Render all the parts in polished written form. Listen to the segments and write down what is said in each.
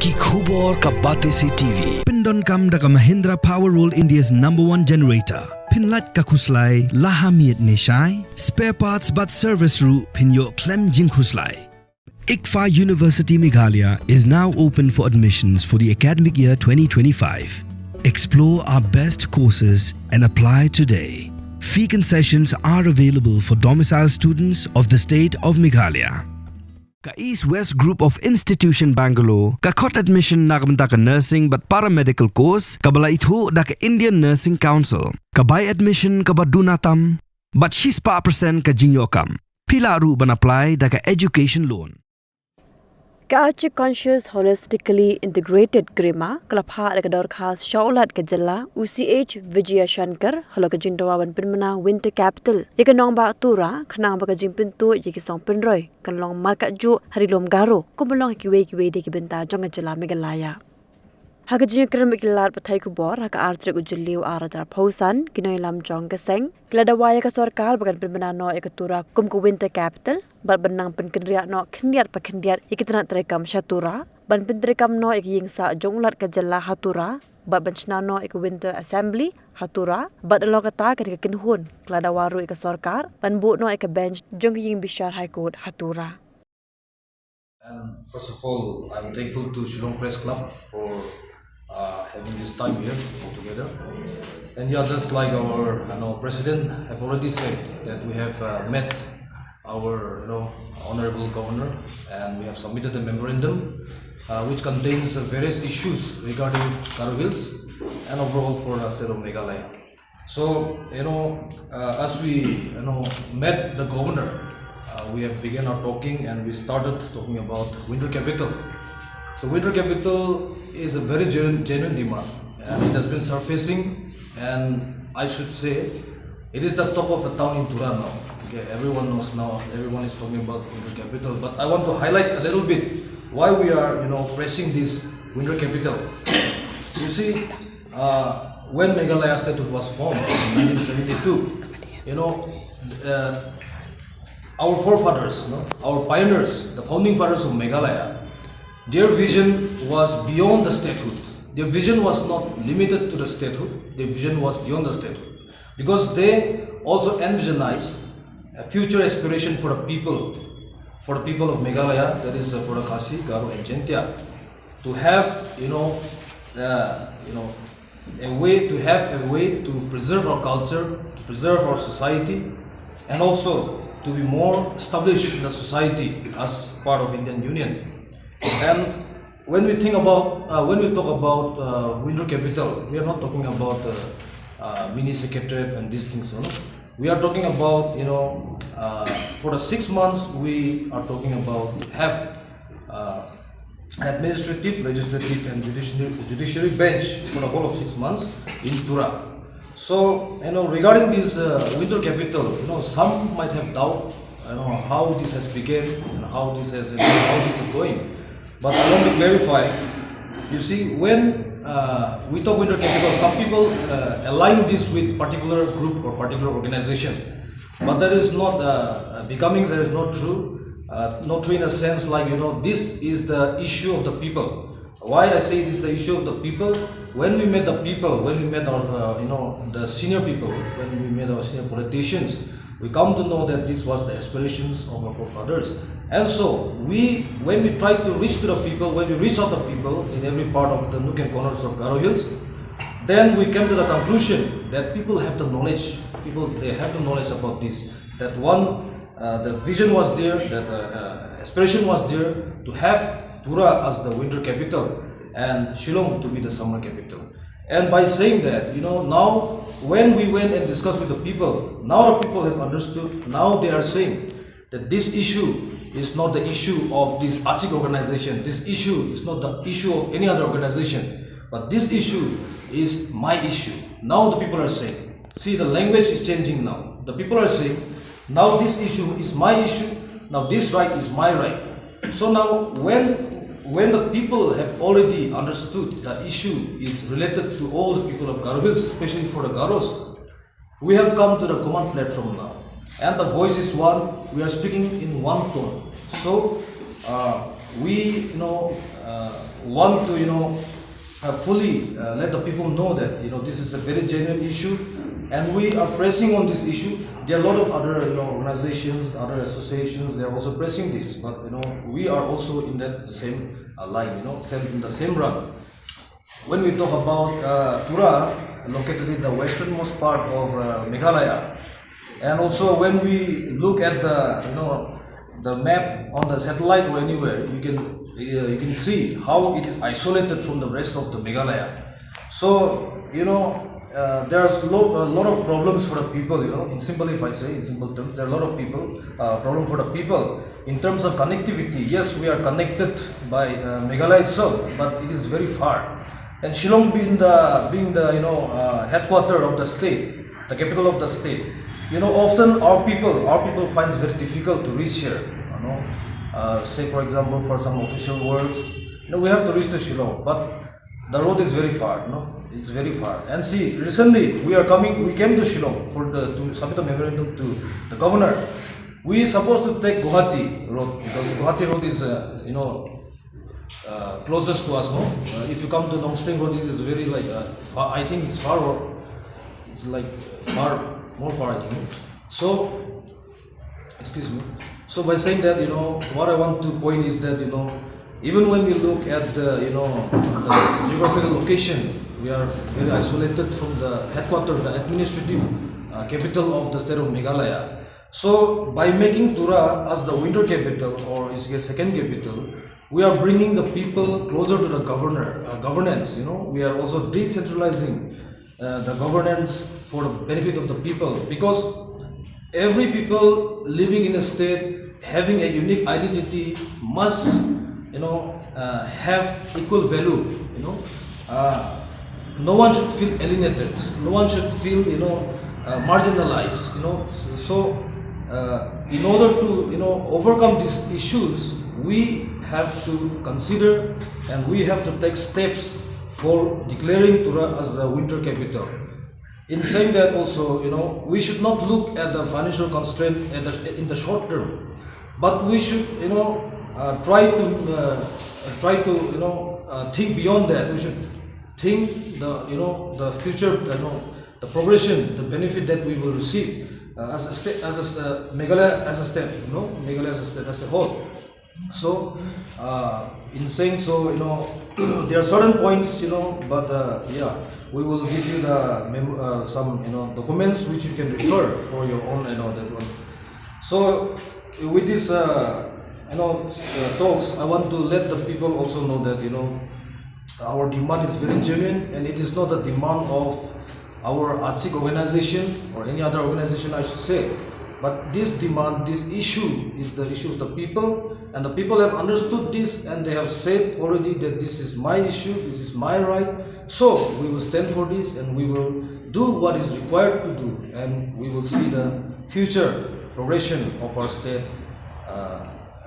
Ki khubor ka bate si TV. Pindon kam da ka Mahindra Power Roll India's #1 generator. Pinlat ka khuslai lahamiet nishai. Spare parts but service ru pinyo klem jing khuslai. ICFA University Meghalaya is now open for admissions for the academic year 2025. Explore our best courses and apply today. Fee concessions are available for domicile students of the state of Meghalaya. Ka East-West Group of Institution Bangalore, ka khot admission nakamta ka nursing but paramedical course, ka bala ithu da ka Indian Nursing Council, ka buy admission ka badunatam, but shispa % ka jinyokam. Pila ru ban apply da ka education loan. Ka Achik conscious holistically integrated grima kalapha lagador khas shaulat ka jalla UCH Vijaya Shankar halo ka Jingdawa ban pinmana winter capital yeka nong ba tura khnang ba ka jimpin tu yeki song pinroi kan long marka ju harilom garo kumlong kiwe de ki benta jonga jalla Meghalaya haga jing kram kilar pathai ku bor haga artre ku julliu arajar phausan kinoi lam jong ka seng kladawaya ka sarkar bagan pinmana no ekatura kum ku winter capital bat benang penkendria no kendiat pa kendiat ikitna trekam shatura ban pentrekam no Ïing sa jonglat ka jalla hatura bat benchna no ik winter assembly hatura bat alokata ka kinhun kladawaru ik sarkar ban bu no ik bench jong Ïing bishar high court hatura. And first of all, I'm thankful to Shillong Press Club for having this time here all together. And yeah, just like our president have already said that we have met our honorable governor and we have submitted a memorandum which contains various issues regarding Garo Hills and overall for the state of Meghalaya. So as we met the governor, we have begun our talking and we started talking about winter capital. So winter capital is a very genuine demand and it has been surfacing, and I should say it is the top of the town in Tura now. Okay, everyone knows now, everyone is talking about winter capital, but I want to highlight a little bit why we are pressing this winter capital. You see, when Meghalaya Statehood was formed in 1972, our forefathers, our pioneers, the founding fathers of Meghalaya, their vision was beyond the statehood. Their vision was not limited to the statehood. Their vision was beyond the statehood, because they also envisionized a future aspiration for the people of Meghalaya, that is for the Khasi, Garo, and Jaintia, to have a way to preserve our culture, to preserve our society, and also to be more established in the society as part of Indian Union. And when we talk about winter capital, we are not talking about mini secretariat and these things. We are talking about for the 6 months we are talking about have administrative, legislative, and judiciary bench for the whole of 6 months in Tura. So regarding this winter capital, some might have doubt how this has begun and how this is going. But I want to clarify. You see, when we talk winter capital, some people align this with particular group or particular organization, but that is not that is not true. Not true in a sense like this is the issue of the people. Why I say this is the issue of the people? When we met the people, when we met our the senior people, when we met our senior politicians, we come to know that this was the aspirations of our forefathers. And so when we try to reach to the people, when we reach out to the people in every part of the nook and corners of Garo Hills, then we came to the conclusion that people have the knowledge. They have the knowledge about this. That the vision was there, that the aspiration was there to have Tura as the winter capital and Shillong to be the summer capital. And by saying that, now when we went and discussed with the people, now the people have understood. Now they are saying that this issue is not the issue of this Achik organization. This issue is not the issue of any other organization, but this issue is my issue. Now the people are saying, see, the language is changing now. The people are saying, now this issue is my issue. Now this right is my right. So now when the people have already understood the issue is related to all the people of Garo Hills, especially for the Garos, we have come to the command platform now. And the voice is one, we are speaking in one tone. So we want to fully let the people know that this is a very genuine issue, and we are pressing on this issue. There are a lot of other organizations, other associations. They are also pressing this, but we are also in that same line, in the same run. When we talk about Tura, located in the westernmost part of Meghalaya, and also when we look at the map on the satellite or anywhere, you can see how it is isolated from the rest of the Meghalaya. So there's a lot of problems for the people. In simple, if I say in simple terms, there are a lot of problem for the people in terms of connectivity. Yes, we are connected by Meghalaya itself, but it is very far. And Shillong being the headquarter of the state, the capital of the state, often our people finds very difficult to reach here. Say for example, for some official works, we have to reach to Shillong, but the road is very far. It's very far. And see, recently we came to Shillong to submit a memorandum to the governor. We supposed to take Guwahati road because Guwahati road is closest to us. If you come to Nongspring road, it is very far. I think it's far. It's more far. I think. So, excuse me. So by saying that, what I want to point is that even when we look at the geographical location, we are very isolated from the headquarters, the administrative capital of the state of Meghalaya. So by making Tura as the winter capital, or is a second capital, we are bringing the people closer to the governance. We are also decentralizing the governance for the benefit of the people, because every people living in a state having a unique identity must have equal value. No one should feel alienated, no one should feel marginalized. So in order to overcome these issues, we have to consider and we have to take steps for declaring Tura as the winter capital. In saying that also, we should not look at the financial constraint in the short term, but we should try to think beyond that. We should think the future, the progression, the benefit that we will receive as a state, Meghalaya as a state, Meghalaya as a state as a whole. So, in saying so, there are certain points, but we will give you the some documents which you can refer for your own that one. So, with this talks, I want to let the people also know that our demand is very genuine, and it is not a demand of our Achik organization or any other organization, I should say. But this demand, this issue is the issue of the people, and the people have understood this, and they have said already that this is my issue, this is my right. So we will stand for this, and we will do what is required to do, and we will see the future progression of our state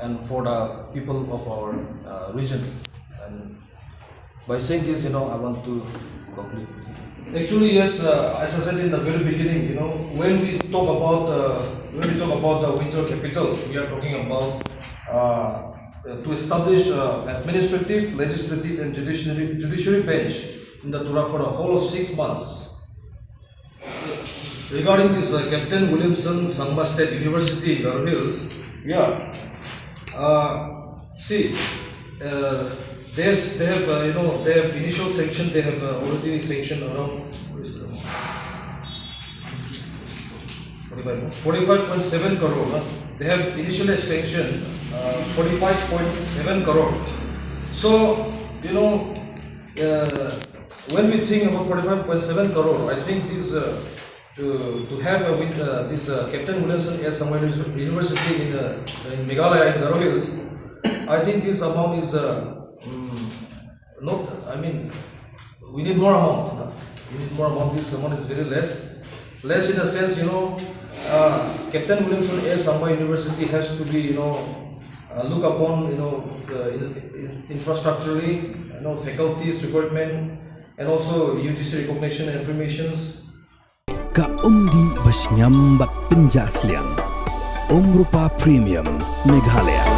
and for the people of our region. And by saying this, I want to conclude. Actually, yes, as I said in the very beginning, when we talk about the winter capital, we are talking about to establish administrative, legislative, and judiciary bench in the Tura for a whole of 6 months. Regarding this Captain Williamson Sangma State University in Garo Hills, see. They have initial sanction. They have already sanctioned around 45.7 crore. They have initially sanctioned 45.7 crore. So when we think about 45.7 crore, I think this to have with this Captain Williamson Air Sangma University in Meghalaya in Garo Hills, I think this amount is. We need more amount. This amount is very less. Less in the sense, Captain Williamson Air Sangma University has to be, look upon, infrastructurally, faculties, recruitment, and also UGC recognition and informations. Ka umdi basnyam bak penjasliang. Umrupa Premium Meghalaya.